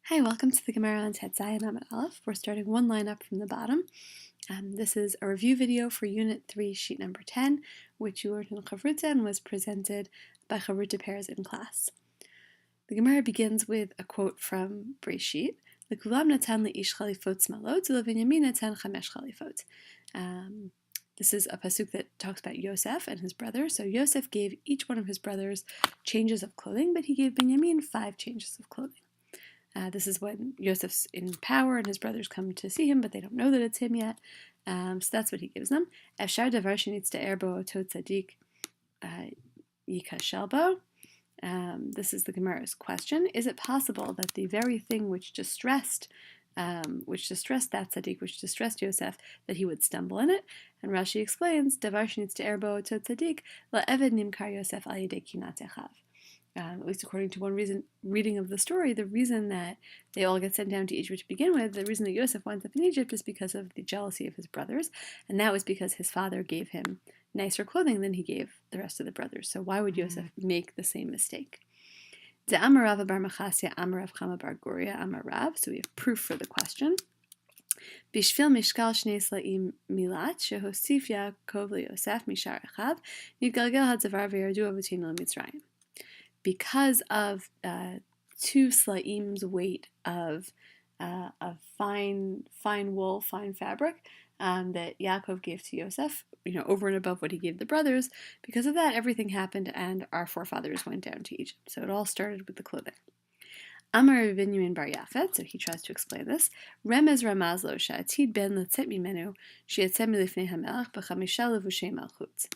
Hi, welcome to the Gemara on Tet Zayin Amud Aleph. We're starting one line up from the bottom. This is a review video for Unit 3, Sheet number 10, which you learned in Chavruta and was presented by Chavruta pairs in class. The Gemara begins with a quote from Breshit. L'kulam natan le'ish chalifot smalot, u'levinyamin natan chamesh chalifot. This is a pasuk that talks about Yosef and his brothers. So Yosef gave each one of his brothers changes of clothing, but he gave Binyamin 5 changes of clothing. This is when Yosef's in power and his brothers come to see him, but they don't know that it's him yet. So that's what he gives them. Efshar davar shenitzaer bo oto tzadik yikashel bo. This is the Gemara's question. Is it possible that the very thing which distressed that tzaddik, which distressed Yosef, that he would stumble in it? And Rashi explains, davar shenitzaer bo oto tzadik la'eved nimkar Yosef al yedei kinat echav. At least according to one reading of the story, the reason that they all get sent down to Egypt to begin with, the reason that Yosef winds up in Egypt is because of the jealousy of his brothers, and that was because his father gave him nicer clothing than he gave the rest of the brothers. So why would Yosef make the same mistake? So we have proof for the question. Bishvil mishkal shnei slaim milat shehosif Yaakov leYosef mishar echav yitgalgel hadzavar v'yardu avotinu leMitzrayim. Because of 2 slaim's weight of fine wool, fine fabric that Yaakov gave to Yosef, over and above what he gave the brothers, because of that, everything happened and our forefathers went down to Egypt. So it all started with the clothing. Amar Binyamin bar Yafet, so he tries to explain this. Remez ramazlo she'atid ben letzet mimenu she'etzeh milifnei hamelach b'chamisha levushay malchut.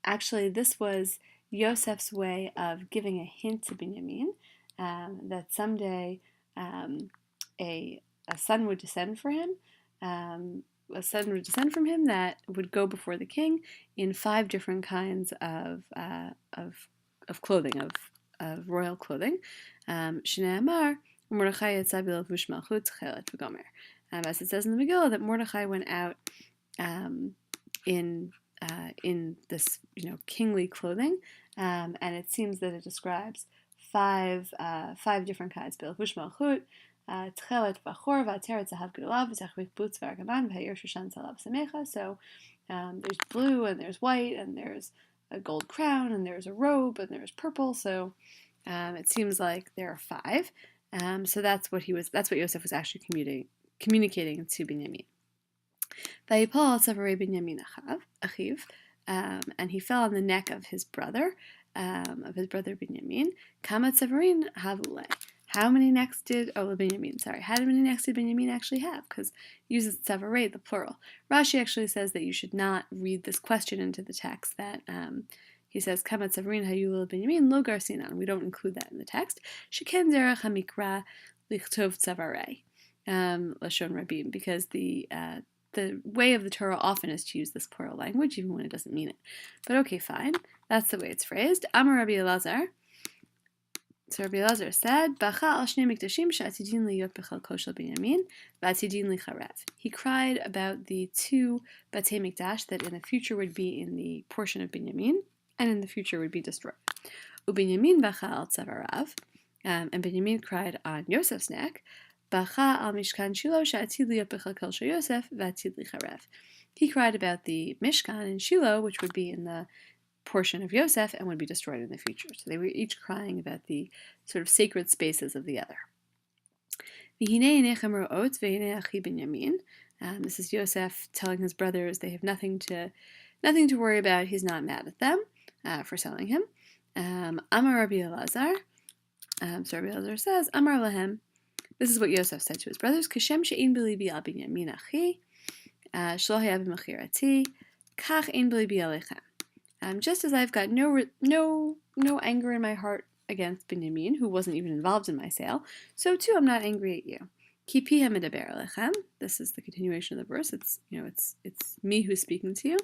Actually, this was Yosef's way of giving a hint to Binyamin that someday a son would descend for him. A son would descend from him that would go before the king in 5 different kinds of clothing, of royal clothing. Shneamar Mordechai yatsa b'levush malchut chelet v'gomer. As it says in the Megillah, that Mordechai went out in this kingly clothing, and it seems that it describes 5 different kinds. B'levush malchut, tchelet v'achor v'ateret zahav gedolav v'zachrik butz v'argaman v'hayir shushan salav samecha. So there's blue and there's white and there's a gold crown and there's a robe and there's purple. So it seems like there are 5. So that's what Yosef was actually communicating to Binyamin. Vayipol tzavare Binyamin achiv, and he fell on the neck of his brother Binyamin. Kama tzavarin havule. How many necks did Binyamin actually have? Because it uses tzavare, the plural. Rashi actually says that you should not read this question into the text. That he says Kama tzavarin hayul Binyamin lo garsinan. We don't include that in the text. Sheken derech hamikra lichtov tzavare lashon rabim, because the way of the Torah often is to use this plural language, even when it doesn't mean it. But okay, fine. That's the way it's phrased. Amar Rabbi Elazar. So Rabbi Elazar said, Bacha al shnei mikdashim she'atidin liyot b'chalko shel Binyamin v'atidin licharev. He cried about the 2 batei mikdash that in the future would be in the portion of Binyamin, and in the future would be destroyed. U'Binyamin bacha al tzavarav, and Binyamin cried on Yosef's neck. Bacha al mishkan Shiloh she'atid liyot b'chalko shel Yosef v'atid licharev. He cried about the Mishkan in Shiloh, which would be in the portion of Yosef and would be destroyed in the future. So they were each crying about the sort of sacred spaces of the other. This is Yosef telling his brothers they have nothing to worry about. He's not mad at them for selling him. Amar Rabbi Elazar. So Rabbi Elazar says, Amar lahem. This is what Yosef said to his brothers: Kashem she'in b'libi al Binyamin achi, shlo haya b'mechirati, kach ein b'libi alechem. Just as I've got no anger in my heart against Binyamin, who wasn't even involved in my sale, so too I'm not angry at you. Ki pihem medaber alechem. This is the continuation of the verse. It's me who's speaking to you.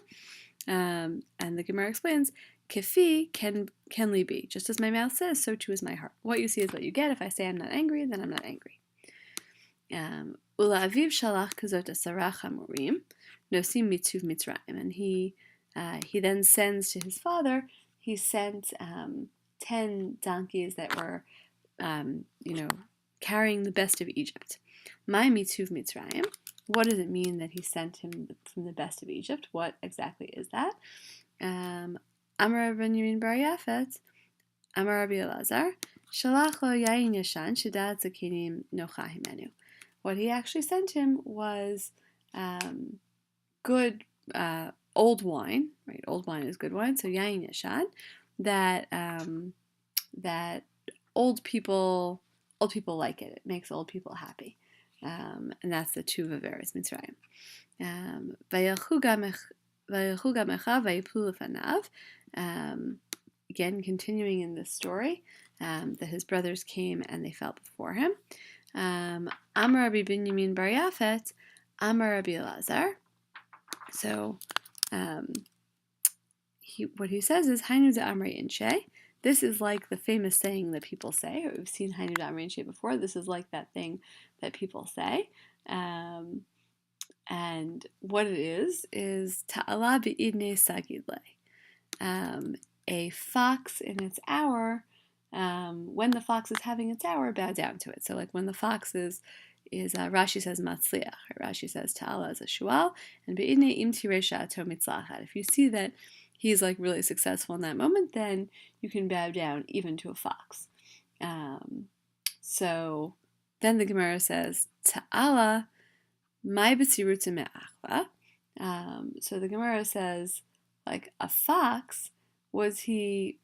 And the Gemara explains, Kifi can be. Just as my mouth says, so too is my heart. What you see is what you get. If I say I'm not angry, then I'm not angry. Ula aviv shalach kazot asarach hamurim nosim mitzuv mitzrayim. And he then sends to his father. He sent 10 donkeys that were, carrying the best of Egypt. My mitzuv Mitzrayim. What does it mean that he sent him from the best of Egypt? What exactly is that? Amar ben Yemin bar Yafet, Amar Rabbi Elazar, Shalach lo yayin yashan shedat zakinim nocha himenu. What he actually sent him was good old wine, right? Old wine is good wine, so yayin yashan, that old people like it. It makes old people happy, and that's the tuv averes Mitzrayim. Again, continuing in this story, that his brothers came and they fell before him. Amar Rabbi Binyamin bar Yafet, Amar Rabbi Elazar. So, what he says is Hainu da'amrei inshe. This is like the famous saying that people say. We've seen Hainu da'amrei inshe before. This is like that thing that people say. And what it is ta'ala bi'idnei sagidle. A fox in its hour, when the fox is having its hour, bow down to it. So like when the fox is Rashi says matzliach. Rashi says ta'ala is a shual, and be'idnei im tirei sha'ato mitzlachat. If you see that he's like really successful in that moment, then you can bow down even to a fox. So then the Gemara says ta'ala mai b'tzirutza me'achva. So the Gemara says, like, a fox, was he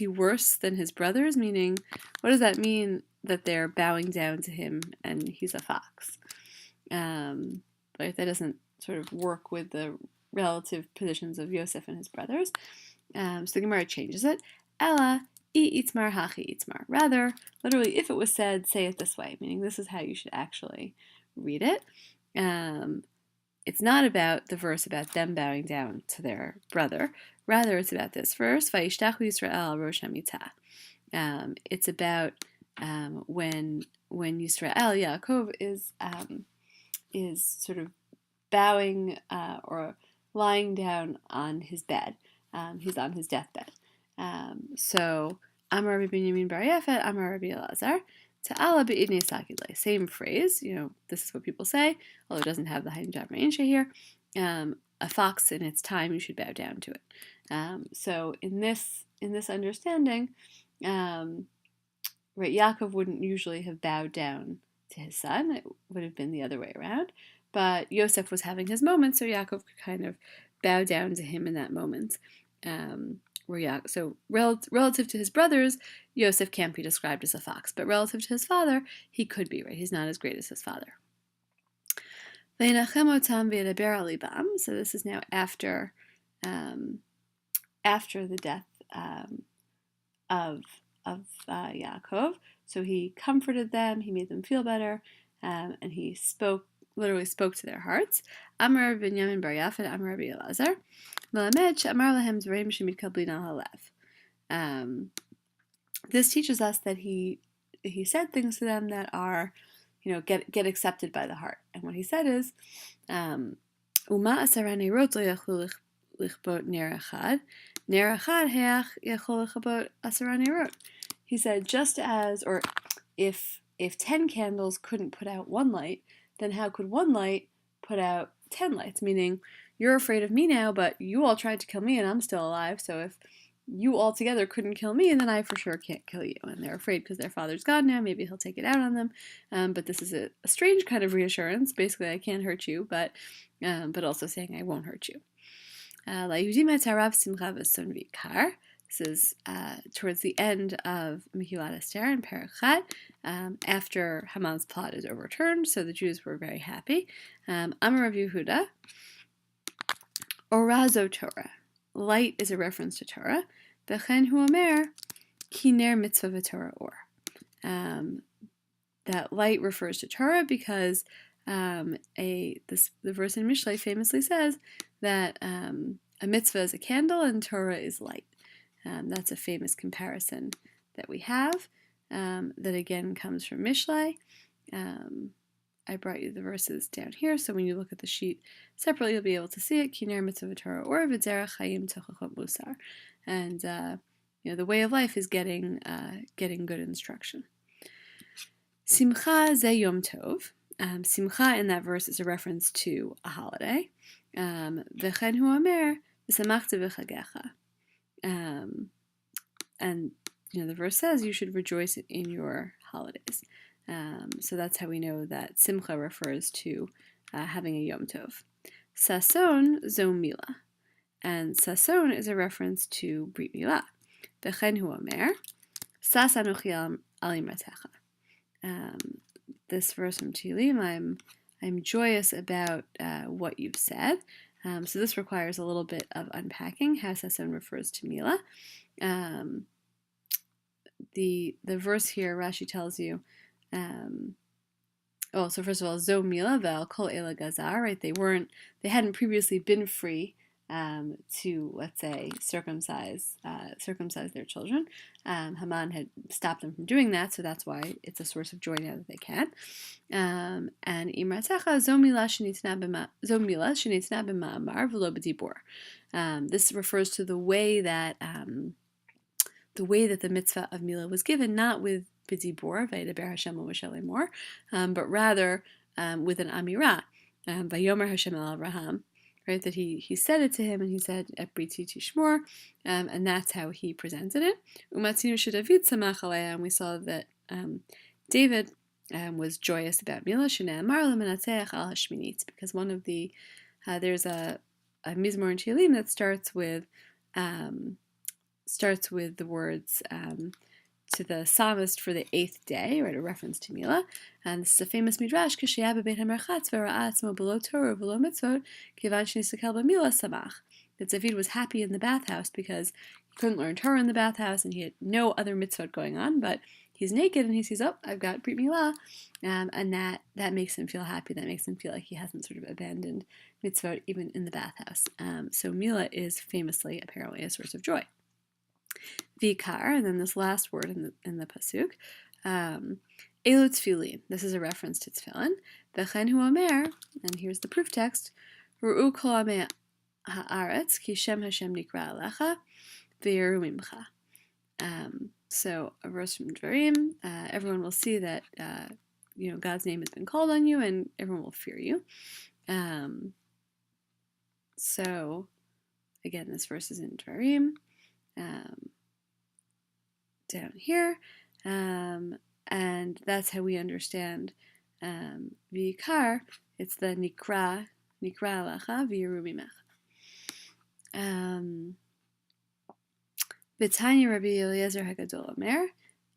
worse than his brothers? Meaning, what does that mean that they're bowing down to him and he's a fox? Right? That doesn't sort of work with the relative positions of Yosef and his brothers. So the Gemara changes it. Ella itzmar hachi itzmar. Rather, literally, if it was said, say it this way, meaning this is how you should actually read it. It's not about the verse about them bowing down to their brother. Rather, it's about this verse, Vayishtachu Yisrael Rosh Hamitah. It's about when Yisrael, Yaakov, is sort of bowing or lying down on his bed. He's on his deathbed. So, Amar Rabbi Binyamin bar Yafet, Amar Rabbi Elazar, Ta'ala be'idnei sagidle. Same phrase, this is what people say, although it doesn't have the Hainu da'amrei inshe here. A fox in its time, you should bow down to it. So in this understanding, right, Yaakov wouldn't usually have bowed down to his son. It would have been the other way around. But Yosef was having his moment, so Yaakov could kind of bow down to him in that moment. So relative to his brothers, Yosef can't be described as a fox, but relative to his father, he could be, right? He's not as great as his father. So this is now after the death of Yaakov. So he comforted them, he made them feel better, and he literally spoke to their hearts. Amar Binyamin bar Yafet, Amar Rabbi Elazar, Amar lahem dvarim shemidkablin al halev. This teaches us that he said things to them that are, get accepted by the heart. And what he said is, Uma asara neirot lo yachlu lichbot ner echad heach yachol lichabot asara neirot. He said, just as, or if 10 candles couldn't put out one light, then how could one light put out 10 lights? Meaning, you're afraid of me now, but you all tried to kill me and I'm still alive, so if you all together couldn't kill me, then I for sure can't kill you. And they're afraid because their father's gone now, maybe he'll take it out on them. But this is a strange kind of reassurance. Basically, I can't hurt you, but also saying I won't hurt you. This is towards the end of Megillah Esther in Perek Chet, after Haman's plot is overturned, so the Jews were very happy. Amar Rav Yehuda, Orazo Torah. Light is a reference to Torah. V'chen hu omer, ki ner mitzvah v'Torah or. That light refers to Torah because the verse in Mishlei famously says that a mitzvah is a candle and Torah is light. That's a famous comparison that we have, that again comes from Mishlei. I brought you the verses down here, so when you look at the sheet separately, you'll be able to see it. Kiner mitzvah Torah or v'derech chayim tochachot musar, and the way of life is getting good instruction. Simcha ze Yom Tov. Simcha in that verse is a reference to a holiday. V'chen hu omer v'samachta v'chagecha. And the verse says you should rejoice in your holidays. So that's how we know that Simcha refers to having a Yom Tov. Sason zo Milah. And Sason is a reference to Brit Milah. V'chen hu omer sas anochi al imratecha. This verse from Tehillim, I'm joyous about what you've said. So this requires a little bit of unpacking how Sason refers to Milah. The verse here, Rashi tells you, so first of all, Zo Milah vel kol ela gazar, right? They hadn't previously been free to, let's say, circumcise their children. Haman had stopped them from doing that, so that's why it's a source of joy now that they can. And imratecha zo milah shenitzna b'ma'amar v'lo b'dibur. This refers to the way that the mitzvah of Milah was given, not with b'dibur, v'yidaber Hashem l'Moshe lemor, but rather with an amirah, vayomer Hashem el Avraham, right? That he said it to him, and he said et briti tishmor, and that's how he presented it. Umatzinu sheDavid samach aleha, and we saw that David was joyous about Milah, shene'amar lemenatzeach al hashminit, because one of the there's a mizmor in Tehillim that starts with the words to the psalmist for the 8th day, right, a reference to Milah. And this is a famous midrash, K'sheyah b'beit hamerchatz v'ra'a atzmo b'lo Torah v'lo mitzvot kivan shenisakel b'Milah samach. That David was happy in the bathhouse because he couldn't learn Torah in the bathhouse and he had no other mitzvot going on, but he's naked and he sees, I've got Brit Milah, and that makes him feel happy. That makes him feel like he hasn't sort of abandoned mitzvot even in the bathhouse. So Milah is famously, apparently, a source of joy. Vikar, and then this last word in the pasuk, elu tefillin. This is a reference to tefillin. V'chen hu omer, and here's the proof text: Ru'u kol amei haaretz ki shem Hashem nikra alecha v'yiru mimcha. So a verse from Dvarim. Everyone will see that God's name has been called on you, and everyone will fear you. So again, this verse is in Dvarim. Down here, and that's how we understand Vikar. It's the Nikra Lacha V'yiru Mimech. B'tanya Rabbi Eliezer Hagadol Omer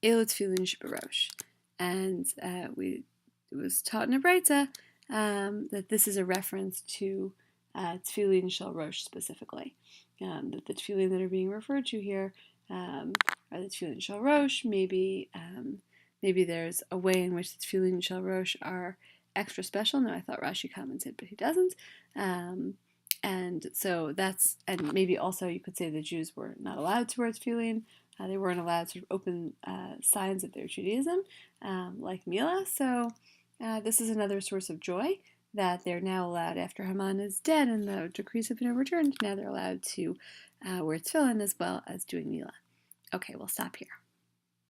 Elu Tefillin Shebarosh, and it was taught in a Breita that this is a reference to Tefillin Shel Rosh specifically. That the tefillin that are being referred to here are the tefillin Shel Rosh. Maybe there's a way in which the tefillin Shel Rosh are extra special. No, I thought Rashi commented, but he doesn't. And so and maybe also you could say the Jews were not allowed to wear tefillin. They weren't allowed sort of open signs of their Judaism, like Milah. So this is another source of joy, that they're now allowed, after Haman is dead and the decrees have been overturned, now they're allowed to wear tefillin as well as doing Milah. Okay, we'll stop here.